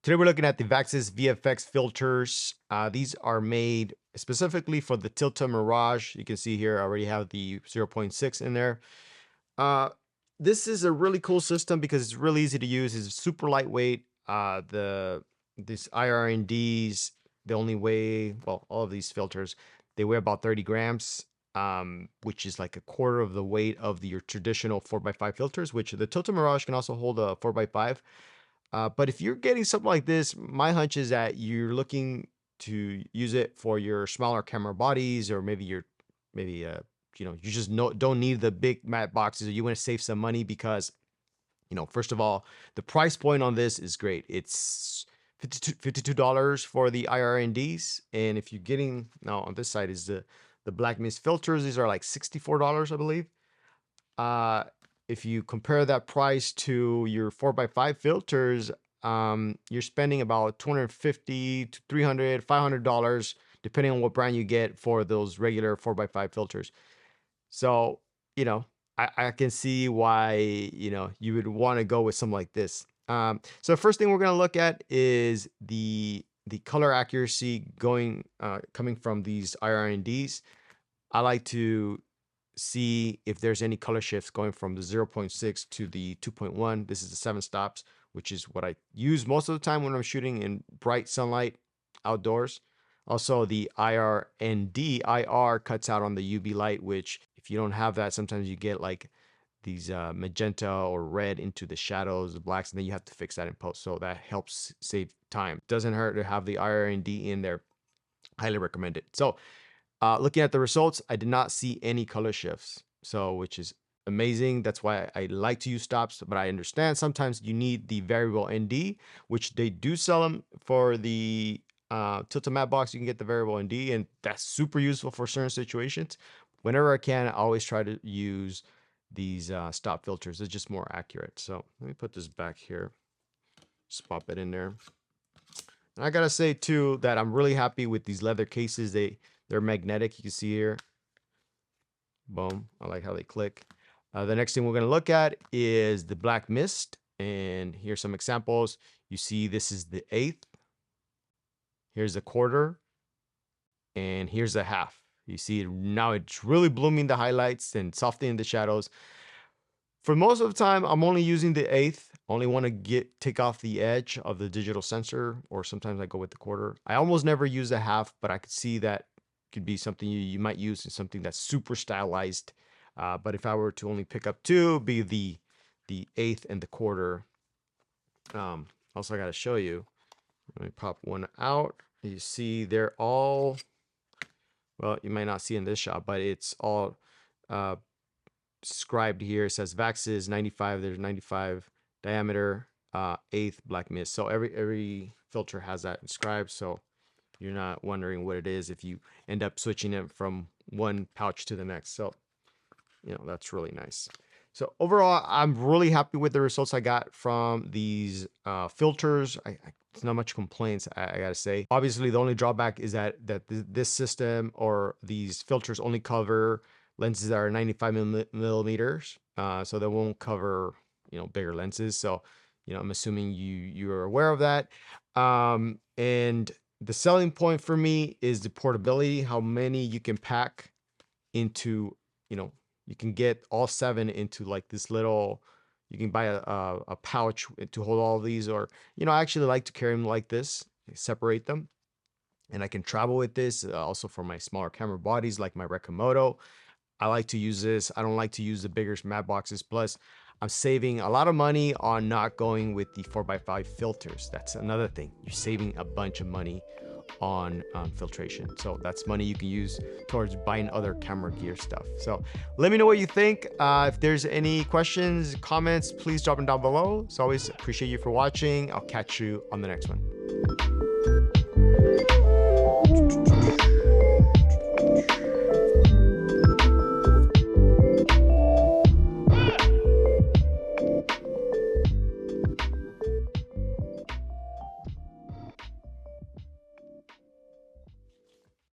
Today we're looking at the Vaxis VFX filters. These are made specifically for the Tilta Mirage. You can see here I already have the 0.6 in there. This is a really cool system because it's really easy to use. It's super lightweight. These IRNDs, they only weigh, well, all of these filters, they weigh about 30 grams, which is like a quarter of the weight of your traditional 4x5 filters, which the Tilta Mirage can also hold a 4x5. But if you're getting something like this, my hunch is that you're looking to use it for your smaller camera bodies, or maybe you just don't need the big matte boxes, or you want to save some money because, first of all, the price point on this is great. It's $52 for the IRNDs, and if you're getting, now on this side is the black mist filters. These are like $64, I believe. If you compare that price to your 4x5 filters, you're spending about $250 to $300, $500, depending on what brand you get for those regular 4x5 filters. So, I can see why, you would want to go with something like this. So the first thing we're going to look at is the color accuracy coming from these IRNDs. I like to see if there's any color shifts going from the 0.6 to the 2.1. This is the 7 stops, which is what I use most of the time when I'm shooting in bright sunlight outdoors. Also, the IRND, IR cuts out on the UV light, which if you don't have that, sometimes you get like these magenta or red into the shadows, the blacks, and then you have to fix that in post. So that helps save time. Doesn't hurt to have the IRND in there. Highly recommend it. So looking at the results, I did not see any color shifts, which is amazing. That's why I like to use stops, but I understand sometimes you need the variable ND, which they do sell them for the Tilta matte box. You can get the variable ND, and that's super useful for certain situations. Whenever I can, I always try to use these stop filters. It's just more accurate. So let me put this back here. Just pop it in there. And I gotta say too that I'm really happy with these leather cases. They're magnetic. You can see here. Boom. I like how they click. The next thing we're going to look at is the black mist. And here's some examples. You see this is the 1/8. Here's a 1/4. And here's a 1/2. You see now it's really blooming the highlights and softening the shadows. For most of the time, I'm only using the 1/8. Only want to take off the edge of the digital sensor, or sometimes I go with the 1/4. I almost never use a 1/2, but I could see that could be something you might use in something that's super stylized. But if I were to only pick up two, be the 1/8 and the 1/4. Also, I got to show you. Let me pop one out. You see they're all, well, you might not see in this shot, but it's all scribed here. It says Vaxis 95. There's 95 diameter, 1/8 black mist. So every filter has that inscribed. So you're not wondering what it is if you end up switching it from one pouch to the next. So, that's really nice. So overall, I'm really happy with the results I got from these filters. It's not much complaints, I gotta say. Obviously, the only drawback is that this system or these filters only cover lenses that are 95 millimeters. So they won't cover, bigger lenses. So, I'm assuming you're aware of that. And the selling point for me is the portability, how many you can pack into, you can get all 7 into like this little, you can buy a pouch to hold all of these, or, I actually like to carry them like this, separate them, and I can travel with this also for my smaller camera bodies, like my Recomoto. I like to use this. I don't like to use the bigger matte boxes. Plus, I'm saving a lot of money on not going with the 4x5 filters. That's another thing. You're saving a bunch of money on filtration. So that's money you can use towards buying other camera gear stuff. So let me know what you think. If there's any questions, comments, please drop them down below. As always, appreciate you for watching. I'll catch you on the next one.